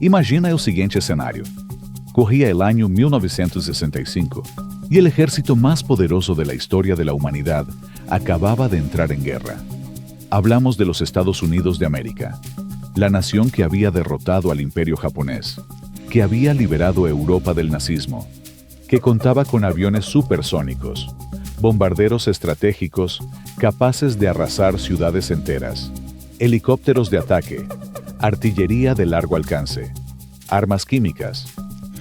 Imagina el siguiente escenario. Corría el año 1965 y el ejército más poderoso de la historia de la humanidad acababa de entrar en guerra. Hablamos de los Estados Unidos de América, la nación que había derrotado al imperio japonés, que había liberado a Europa del nazismo, que contaba con aviones supersónicos, bombarderos estratégicos capaces de arrasar ciudades enteras, helicópteros de ataque, artillería de largo alcance, armas químicas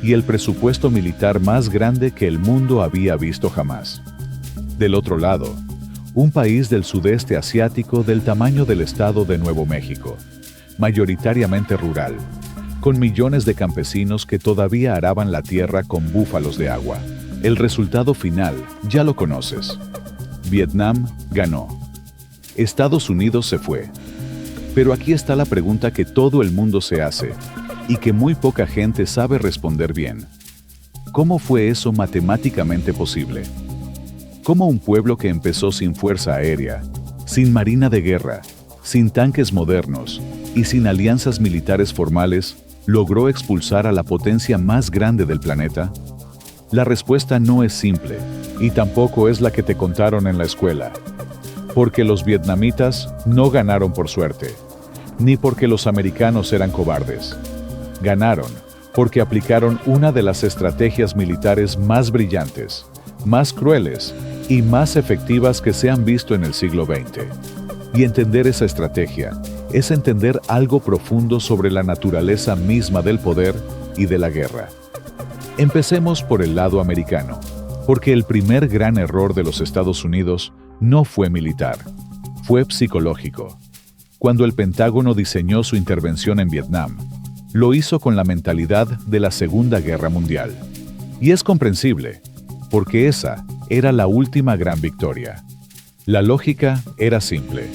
y el presupuesto militar más grande que el mundo había visto jamás. Del otro lado, un país del sudeste asiático del tamaño del estado de Nuevo México, mayoritariamente rural, con millones de campesinos que todavía araban la tierra con búfalos de agua. El resultado final ya lo conoces. Vietnam ganó. Estados Unidos se fue. Pero aquí está la pregunta que todo el mundo se hace y que muy poca gente sabe responder bien. ¿Cómo fue eso matemáticamente posible? ¿Cómo un pueblo que empezó sin fuerza aérea, sin marina de guerra, sin tanques modernos y sin alianzas militares formales, logró expulsar a la potencia más grande del planeta? La respuesta no es simple, y tampoco es la que te contaron en la escuela. Porque los vietnamitas no ganaron por suerte, ni porque los americanos eran cobardes. Ganaron porque aplicaron una de las estrategias militares más brillantes, más crueles y más efectivas que se han visto en el siglo XX. Y entender esa estrategia es entender algo profundo sobre la naturaleza misma del poder y de la guerra. Empecemos por el lado americano, porque el primer gran error de los Estados Unidos no fue militar, fue psicológico. Cuando el Pentágono diseñó su intervención en Vietnam, lo hizo con la mentalidad de la Segunda Guerra Mundial. Y es comprensible, porque esa era la última gran victoria. La lógica era simple: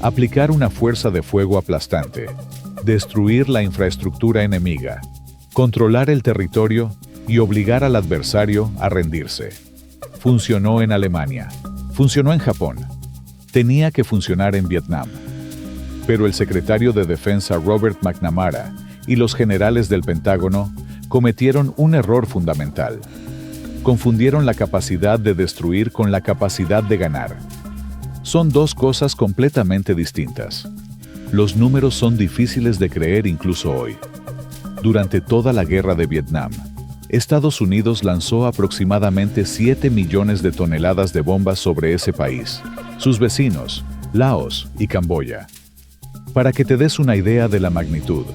aplicar una fuerza de fuego aplastante, destruir la infraestructura enemiga, controlar el territorio y obligar al adversario a rendirse. Funcionó en Alemania, funcionó en Japón, tenía que funcionar en Vietnam. Pero el secretario de Defensa Robert McNamara y los generales del Pentágono cometieron un error fundamental. Confundieron la capacidad de destruir con la capacidad de ganar. Son dos cosas completamente distintas. Los números son difíciles de creer incluso hoy. Durante toda la guerra de Vietnam, Estados Unidos lanzó aproximadamente 7 millones de toneladas de bombas sobre ese país, sus vecinos, Laos y Camboya. Para que te des una idea de la magnitud,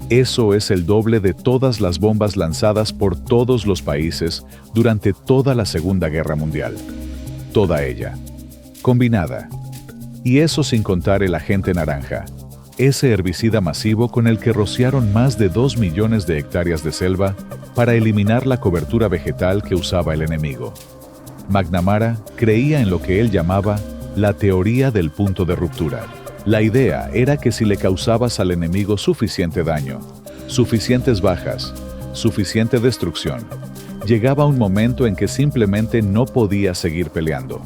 eso es el doble de todas las bombas lanzadas por todos los países durante toda la Segunda Guerra Mundial. Toda ella, combinada. Y eso sin contar el agente naranja, ese herbicida masivo con el que rociaron más de 2 millones de hectáreas de selva para eliminar la cobertura vegetal que usaba el enemigo. McNamara creía en lo que él llamaba la teoría del punto de ruptura. La idea era que si le causabas al enemigo suficiente daño, suficientes bajas, suficiente destrucción, llegaba un momento en que simplemente no podía seguir peleando.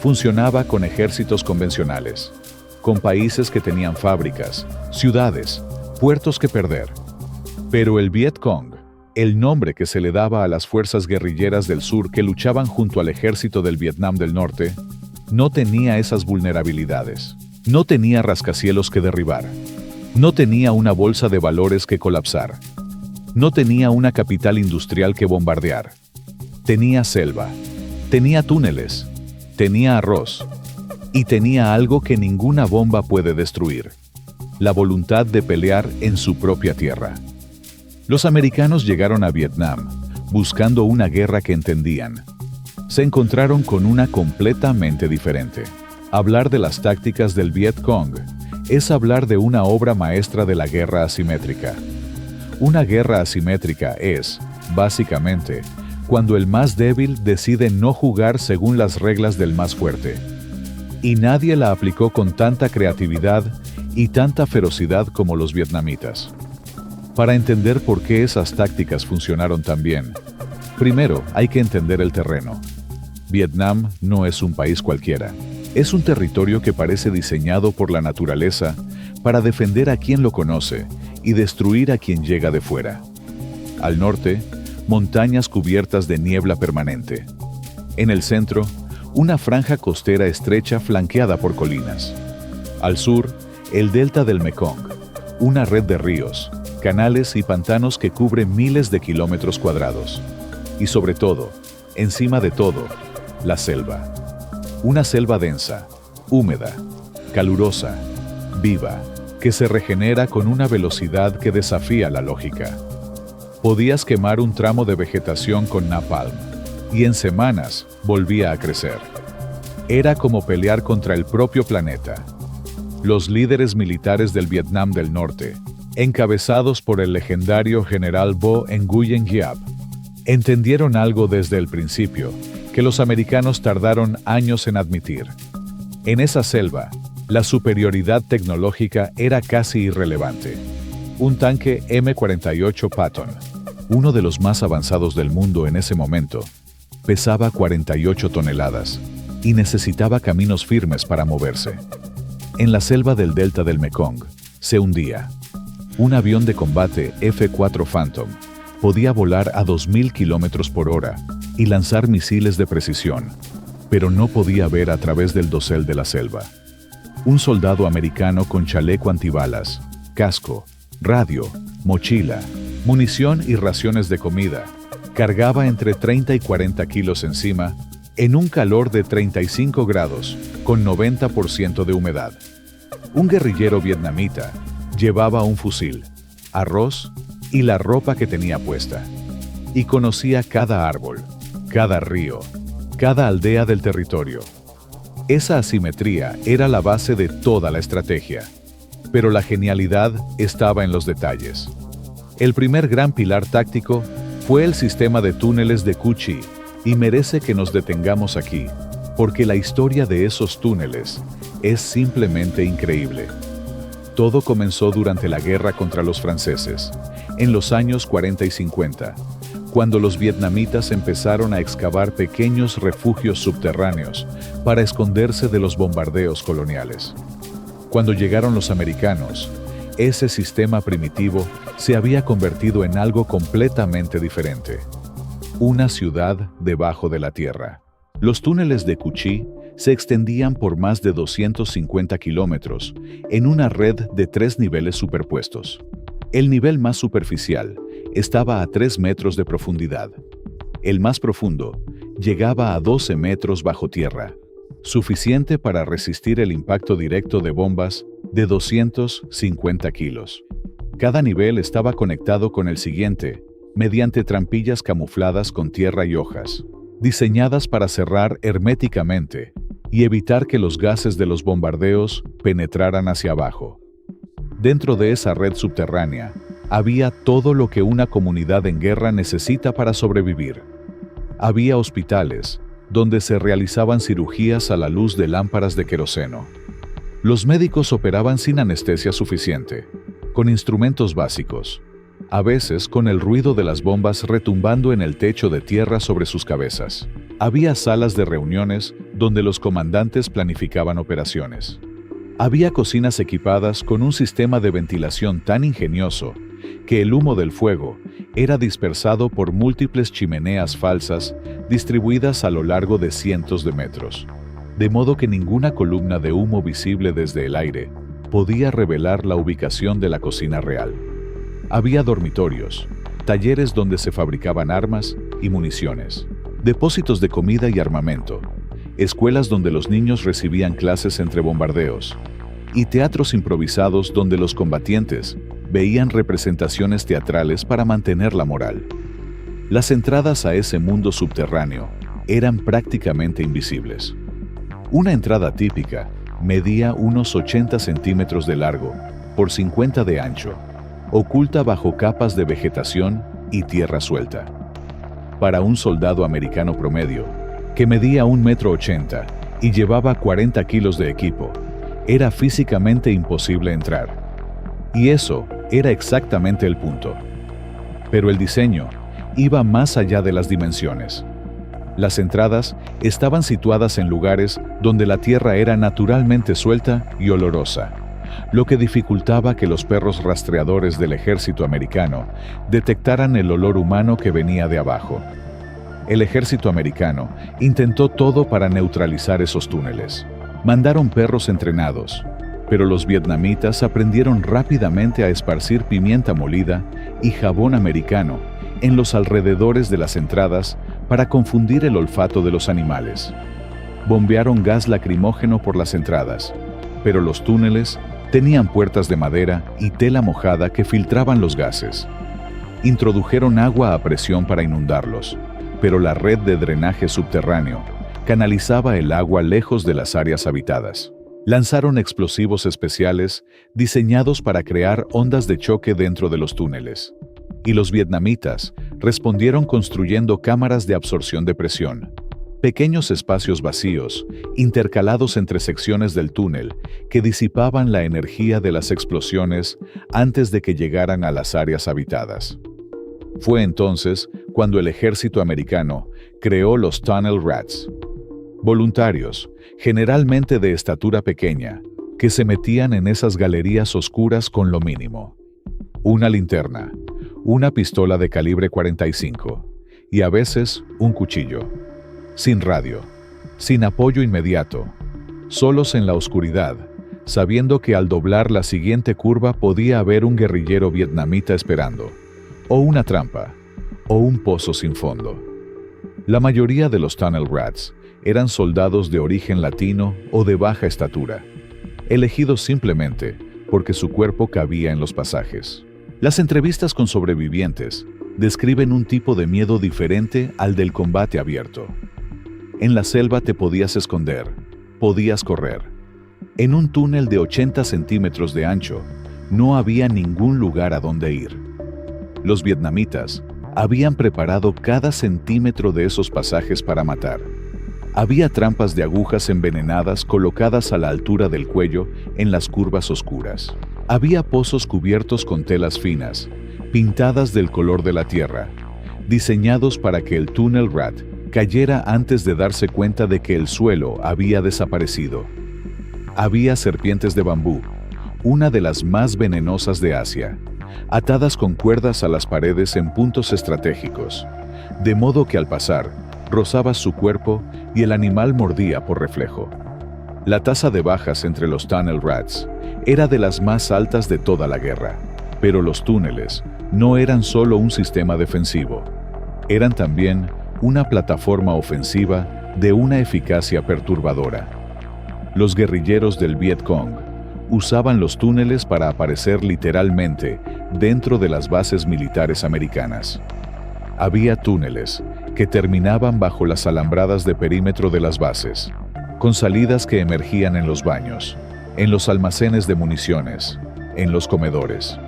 Funcionaba con ejércitos convencionales, con países que tenían fábricas, ciudades, puertos que perder. Pero el Viet Cong, el nombre que se le daba a las fuerzas guerrilleras del sur que luchaban junto al ejército del Vietnam del Norte, no tenía esas vulnerabilidades. No tenía rascacielos que derribar. No tenía una bolsa de valores que colapsar. No tenía una capital industrial que bombardear. Tenía selva. Tenía túneles. Tenía arroz. Y tenía algo que ninguna bomba puede destruir: la voluntad de pelear en su propia tierra. Los americanos llegaron a Vietnam buscando una guerra que entendían. Se encontraron con una completamente diferente. Hablar de las tácticas del Viet Cong es hablar de una obra maestra de la guerra asimétrica. Una guerra asimétrica es, básicamente, cuando el más débil decide no jugar según las reglas del más fuerte. Y nadie la aplicó con tanta creatividad y tanta ferocidad como los vietnamitas. Para entender por qué esas tácticas funcionaron tan bien, primero hay que entender el terreno. Vietnam no es un país cualquiera. Es un territorio que parece diseñado por la naturaleza para defender a quien lo conoce y destruir a quien llega de fuera. Al norte, montañas cubiertas de niebla permanente. En el centro, una franja costera estrecha flanqueada por colinas. Al sur, el delta del Mekong, una red de ríos, canales y pantanos que cubre miles de kilómetros cuadrados. Y sobre todo, encima de todo, la selva. Una selva densa, húmeda, calurosa, viva, que se regenera con una velocidad que desafía la lógica. Podías quemar un tramo de vegetación con napalm, y en semanas volvía a crecer. Era como pelear contra el propio planeta. Los líderes militares del Vietnam del Norte, encabezados por el legendario general Vo Nguyen Giap, entendieron algo desde el principio, que los americanos tardaron años en admitir. En esa selva, la superioridad tecnológica era casi irrelevante. Un tanque M48 Patton, uno de los más avanzados del mundo en ese momento, pesaba 48 toneladas y necesitaba caminos firmes para moverse. En la selva del delta del Mekong, se hundía. Un avión de combate F-4 Phantom podía volar a 2.000 kilómetros por hora y lanzar misiles de precisión, pero no podía ver a través del dosel de la selva. Un soldado americano con chaleco antibalas, casco, radio, mochila, munición y raciones de comida, cargaba entre 30 y 40 kilos encima, en un calor de 35 grados, con 90% de humedad. Un guerrillero vietnamita llevaba un fusil, arroz y la ropa que tenía puesta. Y conocía cada árbol, cada río, cada aldea del territorio. Esa asimetría era la base de toda la estrategia. Pero la genialidad estaba en los detalles. El primer gran pilar táctico fue el sistema de túneles de Cu Chi, y merece que nos detengamos aquí, porque la historia de esos túneles es simplemente increíble. Todo comenzó durante la guerra contra los franceses, en los años 40 y 50, cuando los vietnamitas empezaron a excavar pequeños refugios subterráneos para esconderse de los bombardeos coloniales. Cuando llegaron los americanos, ese sistema primitivo se había convertido en algo completamente diferente. Una ciudad debajo de la tierra. Los túneles de Cu Chi se extendían por más de 250 kilómetros en una red de 3 niveles superpuestos. El nivel más superficial estaba a 3 metros de profundidad. El más profundo llegaba a 12 metros bajo tierra, suficiente para resistir el impacto directo de bombas de 250 kilos. Cada nivel estaba conectado con el siguiente, mediante trampillas camufladas con tierra y hojas, diseñadas para cerrar herméticamente y evitar que los gases de los bombardeos penetraran hacia abajo. Dentro de esa red subterránea, había todo lo que una comunidad en guerra necesita para sobrevivir. Había hospitales, donde se realizaban cirugías a la luz de lámparas de queroseno. Los médicos operaban sin anestesia suficiente, con instrumentos básicos, a veces con el ruido de las bombas retumbando en el techo de tierra sobre sus cabezas. Había salas de reuniones donde los comandantes planificaban operaciones. Había cocinas equipadas con un sistema de ventilación tan ingenioso que el humo del fuego era dispersado por múltiples chimeneas falsas distribuidas a lo largo de cientos de metros, de modo que ninguna columna de humo visible desde el aire podía revelar la ubicación de la cocina real. Había dormitorios, talleres donde se fabricaban armas y municiones, depósitos de comida y armamento, escuelas donde los niños recibían clases entre bombardeos, y teatros improvisados donde los combatientes veían representaciones teatrales para mantener la moral. Las entradas a ese mundo subterráneo eran prácticamente invisibles. Una entrada típica medía unos 80 centímetros de largo por 50 de ancho, oculta bajo capas de vegetación y tierra suelta. Para un soldado americano promedio, que medía 1,80 m y llevaba 40 kilos de equipo, era físicamente imposible entrar. Y eso era exactamente el punto. Pero el diseño iba más allá de las dimensiones. Las entradas estaban situadas en lugares donde la tierra era naturalmente suelta y olorosa, lo que dificultaba que los perros rastreadores del ejército americano detectaran el olor humano que venía de abajo. El ejército americano intentó todo para neutralizar esos túneles. Mandaron perros entrenados, pero los vietnamitas aprendieron rápidamente a esparcir pimienta molida y jabón americano en los alrededores de las entradas para confundir el olfato de los animales. Bombearon gas lacrimógeno por las entradas, pero los túneles tenían puertas de madera y tela mojada que filtraban los gases. Introdujeron agua a presión para inundarlos, pero la red de drenaje subterráneo canalizaba el agua lejos de las áreas habitadas. Lanzaron explosivos especiales diseñados para crear ondas de choque dentro de los túneles. Y los vietnamitas respondieron construyendo cámaras de absorción de presión, pequeños espacios vacíos, intercalados entre secciones del túnel, que disipaban la energía de las explosiones antes de que llegaran a las áreas habitadas. Fue entonces cuando el ejército americano creó los Tunnel Rats, voluntarios, generalmente de estatura pequeña, que se metían en esas galerías oscuras con lo mínimo: una linterna, una pistola de calibre 45 y a veces un cuchillo. Sin radio, sin apoyo inmediato, solos en la oscuridad, sabiendo que al doblar la siguiente curva podía haber un guerrillero vietnamita esperando, o una trampa, o un pozo sin fondo. La mayoría de los Tunnel Rats eran soldados de origen latino o de baja estatura, elegidos simplemente porque su cuerpo cabía en los pasajes. Las entrevistas con sobrevivientes describen un tipo de miedo diferente al del combate abierto. En la selva te podías esconder, podías correr. En un túnel de 80 centímetros de ancho, no había ningún lugar a donde ir. Los vietnamitas habían preparado cada centímetro de esos pasajes para matar. Había trampas de agujas envenenadas colocadas a la altura del cuello en las curvas oscuras. Había pozos cubiertos con telas finas, pintadas del color de la tierra, diseñados para que el Tunnel Rat cayera antes de darse cuenta de que el suelo había desaparecido. Había serpientes de bambú, una de las más venenosas de Asia, atadas con cuerdas a las paredes en puntos estratégicos, de modo que al pasar, rozabas su cuerpo y el animal mordía por reflejo. La tasa de bajas entre los Tunnel Rats era de las más altas de toda la guerra, pero los túneles no eran solo un sistema defensivo, eran también una plataforma ofensiva de una eficacia perturbadora. Los guerrilleros del Viet Cong usaban los túneles para aparecer literalmente dentro de las bases militares americanas. Había túneles que terminaban bajo las alambradas de perímetro de las bases, con salidas que emergían en los baños, en los almacenes de municiones, en los comedores.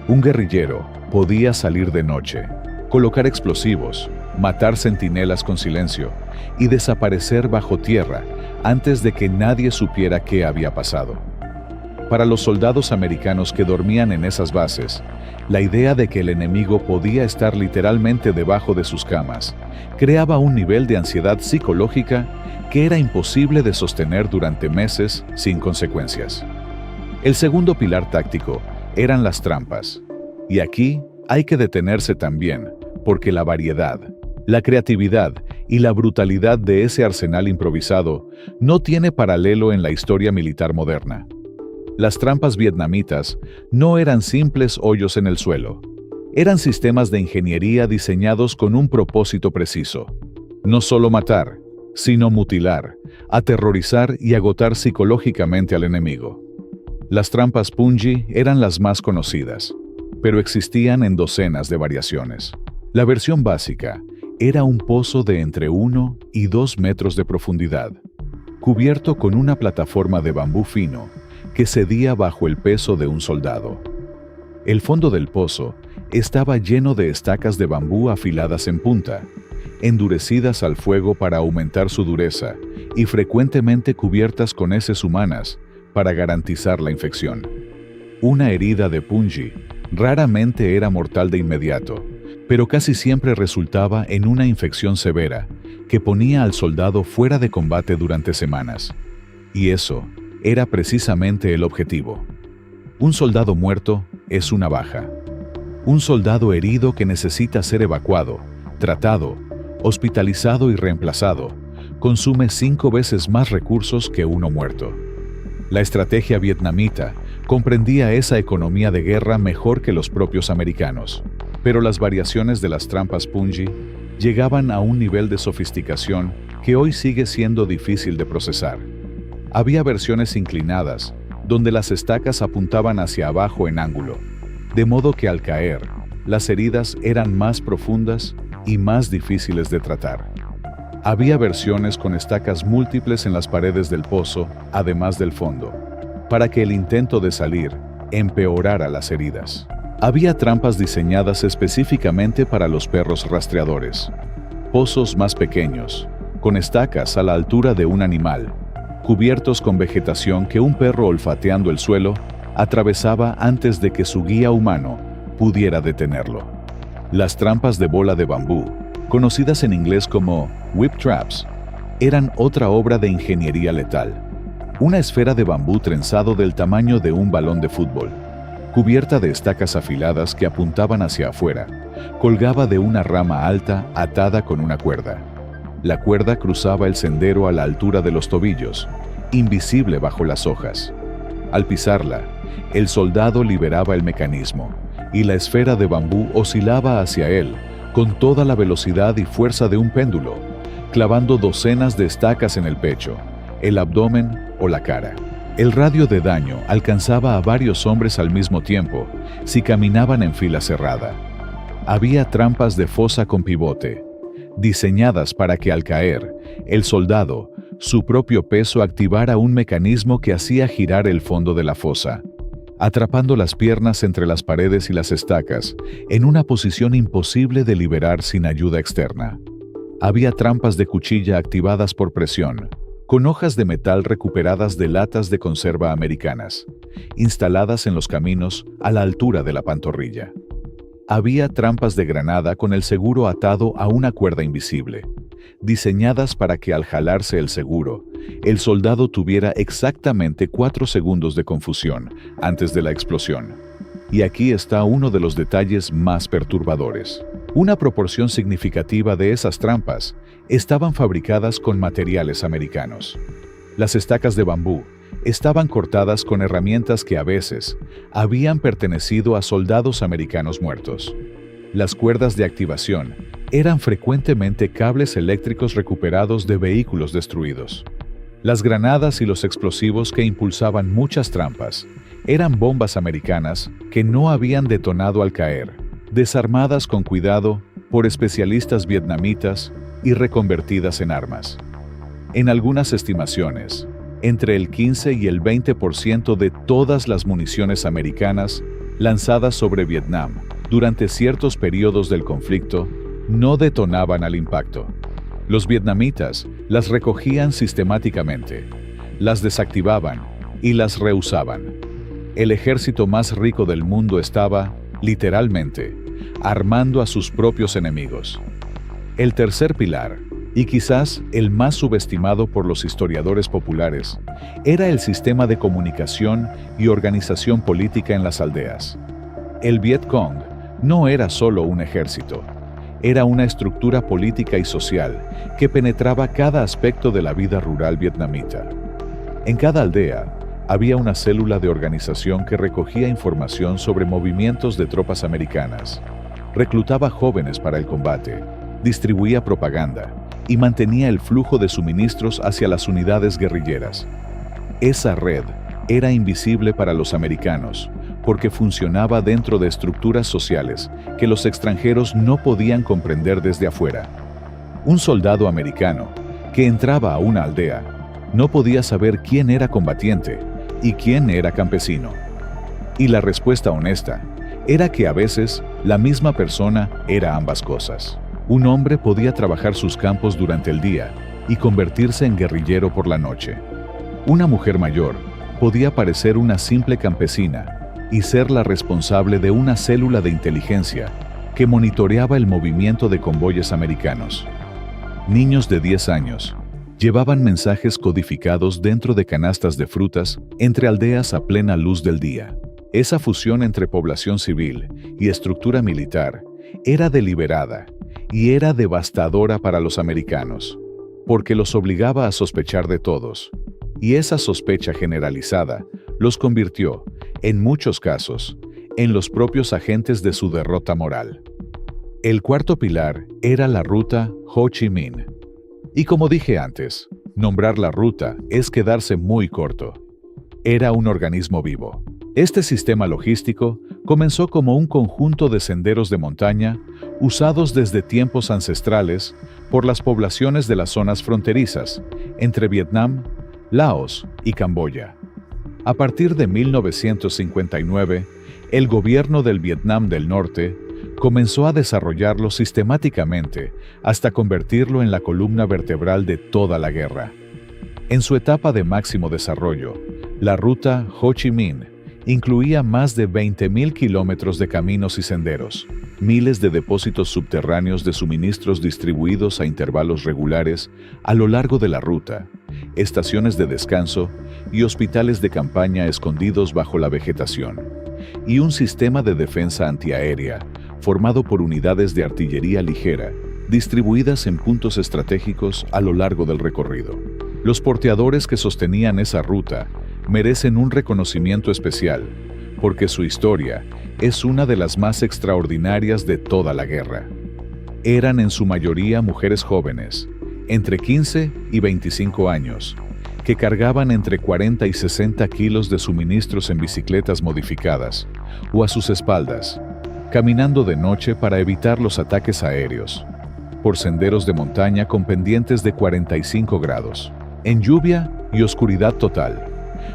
Un guerrillero podía salir de noche, colocar explosivos, matar centinelas con silencio y desaparecer bajo tierra antes de que nadie supiera qué había pasado. Para los soldados americanos que dormían en esas bases, la idea de que el enemigo podía estar literalmente debajo de sus camas creaba un nivel de ansiedad psicológica que era imposible de sostener durante meses sin consecuencias. El segundo pilar táctico eran las trampas. Y aquí hay que detenerse también, porque la variedad, la creatividad y la brutalidad de ese arsenal improvisado no tiene paralelo en la historia militar moderna. Las trampas vietnamitas no eran simples hoyos en el suelo. Eran sistemas de ingeniería diseñados con un propósito preciso. No solo matar, sino mutilar, aterrorizar y agotar psicológicamente al enemigo. Las trampas Punji eran las más conocidas, pero existían en docenas de variaciones. La versión básica era un pozo de entre 1 y 2 metros de profundidad, cubierto con una plataforma de bambú fino que cedía bajo el peso de un soldado. El fondo del pozo estaba lleno de estacas de bambú afiladas en punta, endurecidas al fuego para aumentar su dureza y frecuentemente cubiertas con heces humanas para garantizar la infección. Una herida de Punji raramente era mortal de inmediato, pero casi siempre resultaba en una infección severa que ponía al soldado fuera de combate durante semanas. Y eso era precisamente el objetivo: Un soldado muerto es una baja. Un soldado herido que necesita ser evacuado, tratado, hospitalizado y reemplazado, consume 5 veces más recursos que uno muerto. La estrategia vietnamita comprendía esa economía de guerra mejor que los propios americanos, pero las variaciones de las trampas Punji llegaban a un nivel de sofisticación que hoy sigue siendo difícil de procesar. Había versiones inclinadas, donde las estacas apuntaban hacia abajo en ángulo, de modo que al caer, las heridas eran más profundas y más difíciles de tratar. Había versiones con estacas múltiples en las paredes del pozo, además del fondo, para que el intento de salir empeorara las heridas. Había trampas diseñadas específicamente para los perros rastreadores, pozos más pequeños, con estacas a la altura de un animal, cubiertos con vegetación que un perro olfateando el suelo atravesaba antes de que su guía humano pudiera detenerlo. Las trampas de bola de bambú, conocidas en inglés como whip traps, eran otra obra de ingeniería letal. Una esfera de bambú trenzado del tamaño de un balón de fútbol, cubierta de estacas afiladas que apuntaban hacia afuera, colgaba de una rama alta atada con una cuerda. La cuerda cruzaba el sendero a la altura de los tobillos, invisible bajo las hojas. Al pisarla, el soldado liberaba el mecanismo, y la esfera de bambú oscilaba hacia él con toda la velocidad y fuerza de un péndulo, clavando docenas de estacas en el pecho, el abdomen o la cara. El radio de daño alcanzaba a varios hombres al mismo tiempo si caminaban en fila cerrada. Había trampas de fosa con pivote, diseñadas para que al caer, el soldado, su propio peso activara un mecanismo que hacía girar el fondo de la fosa, atrapando las piernas entre las paredes y las estacas, en una posición imposible de liberar sin ayuda externa. Había trampas de cuchilla activadas por presión, con hojas de metal recuperadas de latas de conserva americanas, instaladas en los caminos a la altura de la pantorrilla. Había trampas de granada con el seguro atado a una cuerda invisible, diseñadas para que al jalarse el seguro, el soldado tuviera exactamente 4 segundos de confusión antes de la explosión. Y aquí está uno de los detalles más perturbadores. Una proporción significativa de esas trampas estaban fabricadas con materiales americanos. Las estacas de bambú estaban cortadas con herramientas que a veces habían pertenecido a soldados americanos muertos. Las cuerdas de activación eran frecuentemente cables eléctricos recuperados de vehículos destruidos. Las granadas y los explosivos que impulsaban muchas trampas eran bombas americanas que no habían detonado al caer, desarmadas con cuidado por especialistas vietnamitas y reconvertidas en armas. En algunas estimaciones, entre el 15 y el 20% de todas las municiones americanas lanzadas sobre Vietnam durante ciertos periodos del conflicto no detonaban al impacto. Los vietnamitas las recogían sistemáticamente, las desactivaban y las reusaban. El ejército más rico del mundo estaba, literalmente, armando a sus propios enemigos. El tercer pilar, y quizás el más subestimado por los historiadores populares, era el sistema de comunicación y organización política en las aldeas. El Viet Cong no era solo un ejército, era una estructura política y social que penetraba cada aspecto de la vida rural vietnamita. En cada aldea había una célula de organización que recogía información sobre movimientos de tropas americanas, reclutaba jóvenes para el combate, distribuía propaganda y mantenía el flujo de suministros hacia las unidades guerrilleras. Esa red era invisible para los americanos porque funcionaba dentro de estructuras sociales que los extranjeros no podían comprender desde afuera. Un soldado americano que entraba a una aldea no podía saber quién era combatiente y quién era campesino. Y la respuesta honesta era que a veces la misma persona era ambas cosas. Un hombre podía trabajar sus campos durante el día y convertirse en guerrillero por la noche. Una mujer mayor podía parecer una simple campesina y ser la responsable de una célula de inteligencia que monitoreaba el movimiento de convoyes americanos. Niños de 10 años llevaban mensajes codificados dentro de canastas de frutas entre aldeas a plena luz del día. Esa fusión entre población civil y estructura militar era deliberada y era devastadora para los americanos, porque los obligaba a sospechar de todos, y esa sospecha generalizada los convirtió, en muchos casos, en los propios agentes de su derrota moral. El cuarto pilar era la ruta Ho Chi Minh. Y como dije antes, nombrar la ruta es quedarse muy corto. Era un organismo vivo. Este sistema logístico comenzó como un conjunto de senderos de montaña usados desde tiempos ancestrales por las poblaciones de las zonas fronterizas entre Vietnam, Laos y Camboya. A partir de 1959, el gobierno del Vietnam del Norte comenzó a desarrollarlo sistemáticamente hasta convertirlo en la columna vertebral de toda la guerra. En su etapa de máximo desarrollo, la ruta Ho Chi Minh incluía más de 20.000 kilómetros de caminos y senderos, miles de depósitos subterráneos de suministros distribuidos a intervalos regulares a lo largo de la ruta, estaciones de descanso y hospitales de campaña escondidos bajo la vegetación, y un sistema de defensa antiaérea formado por unidades de artillería ligera distribuidas en puntos estratégicos a lo largo del recorrido. Los porteadores que sostenían esa ruta merecen un reconocimiento especial, porque su historia es una de las más extraordinarias de toda la guerra. Eran en su mayoría mujeres jóvenes, entre 15 y 25 años, que cargaban entre 40 y 60 kilos de suministros en bicicletas modificadas o a sus espaldas, caminando de noche para evitar los ataques aéreos, por senderos de montaña con pendientes de 45 grados, en lluvia y oscuridad total,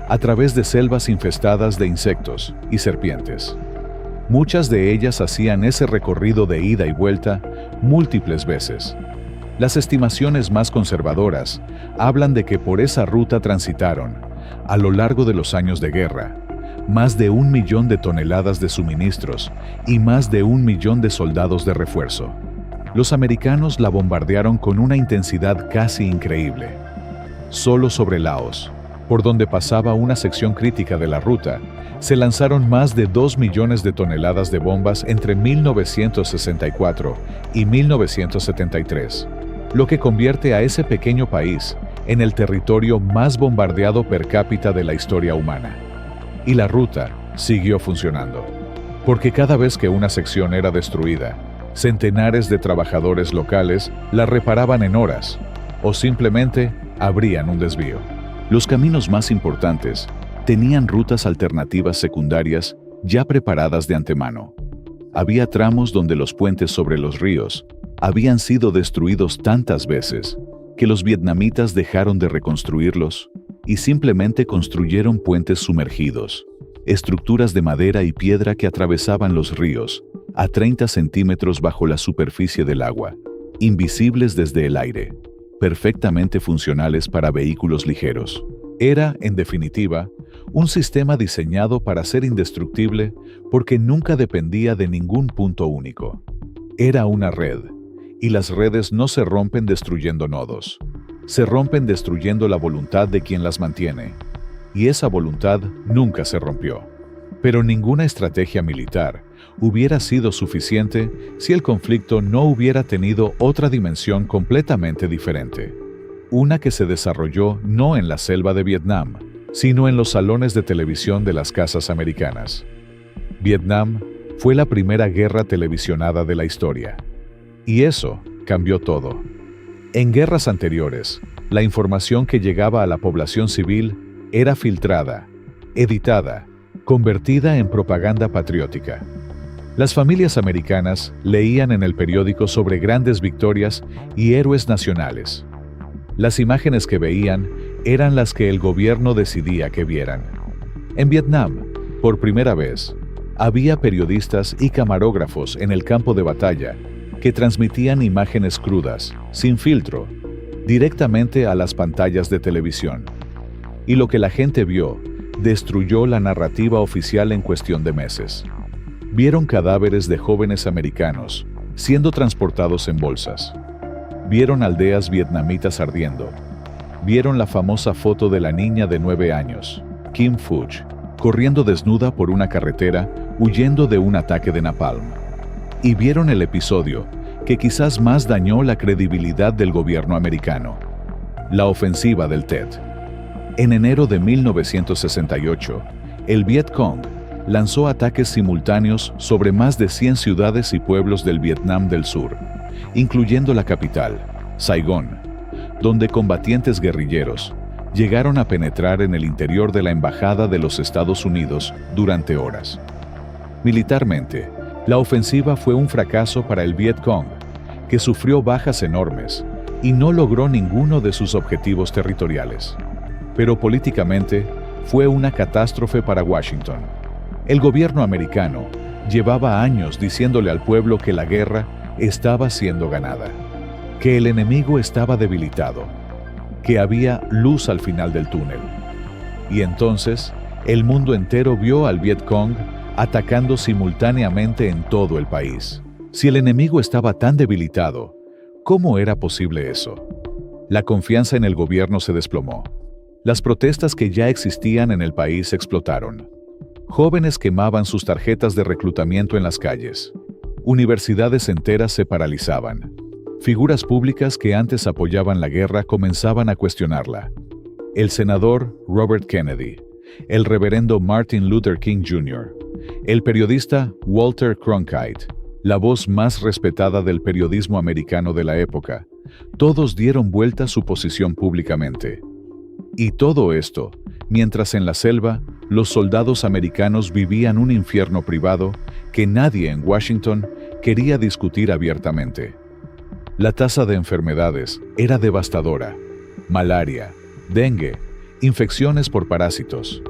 a través de selvas infestadas de insectos y serpientes. Muchas de ellas hacían ese recorrido de ida y vuelta múltiples veces. Las estimaciones más conservadoras hablan de que por esa ruta transitaron, a lo largo de los años de guerra, más de 1 millón de toneladas de suministros y más de 1 millón de soldados de refuerzo. Los americanos la bombardearon con una intensidad casi increíble. Solo sobre Laos, por donde pasaba una sección crítica de la ruta, se lanzaron más de 2 millones de toneladas de bombas entre 1964 y 1973, lo que convierte a ese pequeño país en el territorio más bombardeado per cápita de la historia humana. Y la ruta siguió funcionando, porque cada vez que una sección era destruida, centenares de trabajadores locales la reparaban en horas, o simplemente abrían un desvío. Los caminos más importantes tenían rutas alternativas secundarias ya preparadas de antemano. Había tramos donde los puentes sobre los ríos habían sido destruidos tantas veces que los vietnamitas dejaron de reconstruirlos y simplemente construyeron puentes sumergidos, estructuras de madera y piedra que atravesaban los ríos a 30 centímetros bajo la superficie del agua, invisibles desde el aire, perfectamente funcionales para vehículos ligeros. Era, en definitiva, un sistema diseñado para ser indestructible porque nunca dependía de ningún punto único. Era una red, y las redes no se rompen destruyendo nodos. Se rompen destruyendo la voluntad de quien las mantiene, y esa voluntad nunca se rompió. Pero ninguna estrategia militar hubiera sido suficiente si el conflicto no hubiera tenido otra dimensión completamente diferente. Una que se desarrolló no en la selva de Vietnam, sino en los salones de televisión de las casas americanas. Vietnam fue la primera guerra televisionada de la historia. Y eso cambió todo. En guerras anteriores, la información que llegaba a la población civil era filtrada, editada, convertida en propaganda patriótica. Las familias americanas leían en el periódico sobre grandes victorias y héroes nacionales. Las imágenes que veían eran las que el gobierno decidía que vieran. En Vietnam, por primera vez, había periodistas y camarógrafos en el campo de batalla que transmitían imágenes crudas, sin filtro, directamente a las pantallas de televisión. Y lo que la gente vio destruyó la narrativa oficial en cuestión de meses. Vieron cadáveres de jóvenes americanos siendo transportados en bolsas. Vieron aldeas vietnamitas ardiendo. Vieron la famosa foto de la niña de 9 años, Kim Phuc, corriendo desnuda por una carretera, huyendo de un ataque de napalm. Y vieron el episodio que quizás más dañó la credibilidad del gobierno americano: la ofensiva del Tet. En enero de 1968, el Viet Cong lanzó ataques simultáneos sobre más de 100 ciudades y pueblos del Vietnam del Sur, incluyendo la capital, Saigón, donde combatientes guerrilleros llegaron a penetrar en el interior de la embajada de los Estados Unidos durante horas. Militarmente, la ofensiva fue un fracaso para el Viet Cong, que sufrió bajas enormes y no logró ninguno de sus objetivos territoriales. Pero políticamente, fue una catástrofe para Washington. El gobierno americano llevaba años diciéndole al pueblo que la guerra estaba siendo ganada, que el enemigo estaba debilitado, que había luz al final del túnel. Y entonces, el mundo entero vio al Viet Cong atacando simultáneamente en todo el país. Si el enemigo estaba tan debilitado, ¿cómo era posible eso? La confianza en el gobierno se desplomó. Las protestas que ya existían en el país explotaron. Jóvenes quemaban sus tarjetas de reclutamiento en las calles. Universidades enteras se paralizaban. Figuras públicas que antes apoyaban la guerra comenzaban a cuestionarla. El senador Robert Kennedy, el reverendo Martin Luther King Jr., el periodista Walter Cronkite, la voz más respetada del periodismo americano de la época, todos dieron vuelta a su posición públicamente. Y todo esto, mientras en la selva, los soldados americanos vivían un infierno privado que nadie en Washington quería discutir abiertamente. La tasa de enfermedades era devastadora: malaria, dengue, infecciones por parásitos.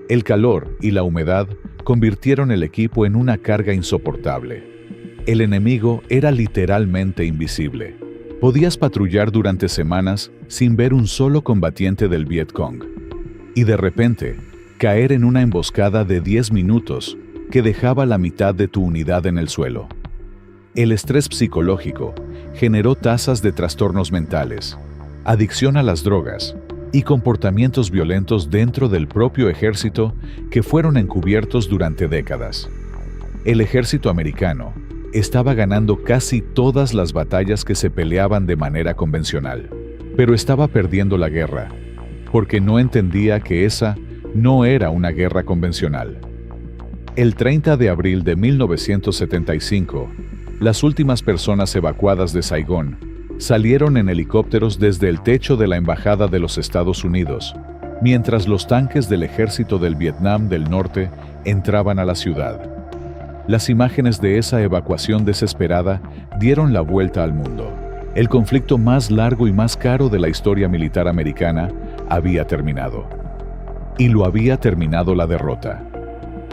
El calor y la humedad convirtieron el equipo en una carga insoportable. El enemigo era literalmente invisible. Podías patrullar durante semanas sin ver un solo combatiente del Viet Cong. Y de repente, caer en una emboscada de 10 minutos que dejaba la mitad de tu unidad en el suelo. El estrés psicológico generó tasas de trastornos mentales, adicción a las drogas y comportamientos violentos dentro del propio ejército que fueron encubiertos durante décadas. El ejército americano estaba ganando casi todas las batallas que se peleaban de manera convencional, pero estaba perdiendo la guerra, porque no entendía que esa no era una guerra convencional. El 30 de abril de 1975, las últimas personas evacuadas de Saigón salieron en helicópteros desde el techo de la Embajada de los Estados Unidos, mientras los tanques del ejército del Vietnam del Norte entraban a la ciudad. Las imágenes de esa evacuación desesperada dieron la vuelta al mundo. El conflicto más largo y más caro de la historia militar americana había terminado. Y lo había terminado la derrota.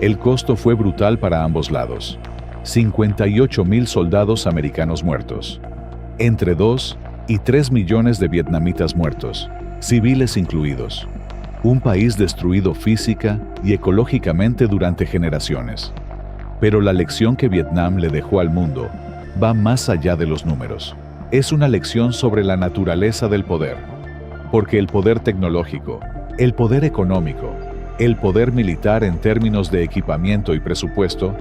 El costo fue brutal para ambos lados. 58,000 soldados americanos muertos. Entre 2 y 3 millones de vietnamitas muertos, civiles incluidos. Un país destruido física y ecológicamente durante generaciones. Pero la lección que Vietnam le dejó al mundo va más allá de los números. Es una lección sobre la naturaleza del poder. Porque el poder tecnológico, el poder económico, el poder militar en términos de equipamiento y presupuesto,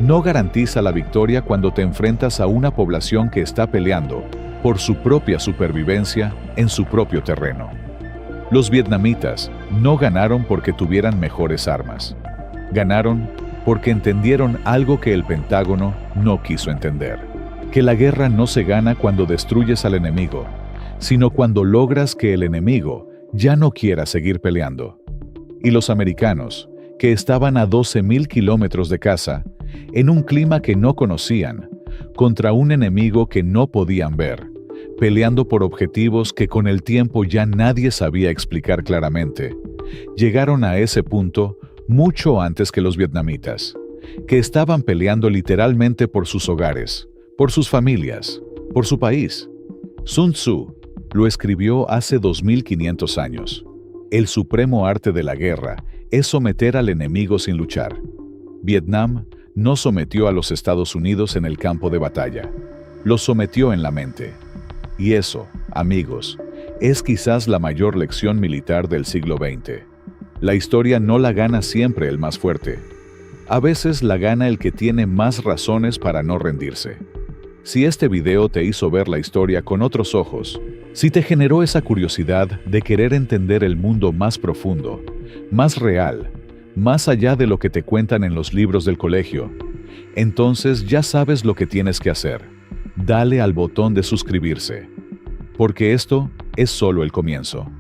no garantiza la victoria cuando te enfrentas a una población que está peleando por su propia supervivencia en su propio terreno. Los vietnamitas no ganaron porque tuvieran mejores armas. Ganaron porque entendieron algo que el Pentágono no quiso entender: que la guerra no se gana cuando destruyes al enemigo, sino cuando logras que el enemigo ya no quiera seguir peleando. Y los americanos, que estaban a 12,000 kilómetros de casa, en un clima que no conocían, contra un enemigo que no podían ver, peleando por objetivos que con el tiempo ya nadie sabía explicar claramente, llegaron a ese punto mucho antes que los vietnamitas, que estaban peleando literalmente por sus hogares, por sus familias, por su país. Sun Tzu lo escribió hace 2500 años. El supremo arte de la guerra es someter al enemigo sin luchar. Vietnam no sometió a los Estados Unidos en el campo de batalla, los sometió en la mente. Y eso, amigos, es quizás la mayor lección militar del siglo XX. La historia no la gana siempre el más fuerte. A veces la gana el que tiene más razones para no rendirse. Si este video te hizo ver la historia con otros ojos, si te generó esa curiosidad de querer entender el mundo más profundo, más real, más allá de lo que te cuentan en los libros del colegio, entonces ya sabes lo que tienes que hacer. Dale al botón de suscribirse, porque esto es solo el comienzo.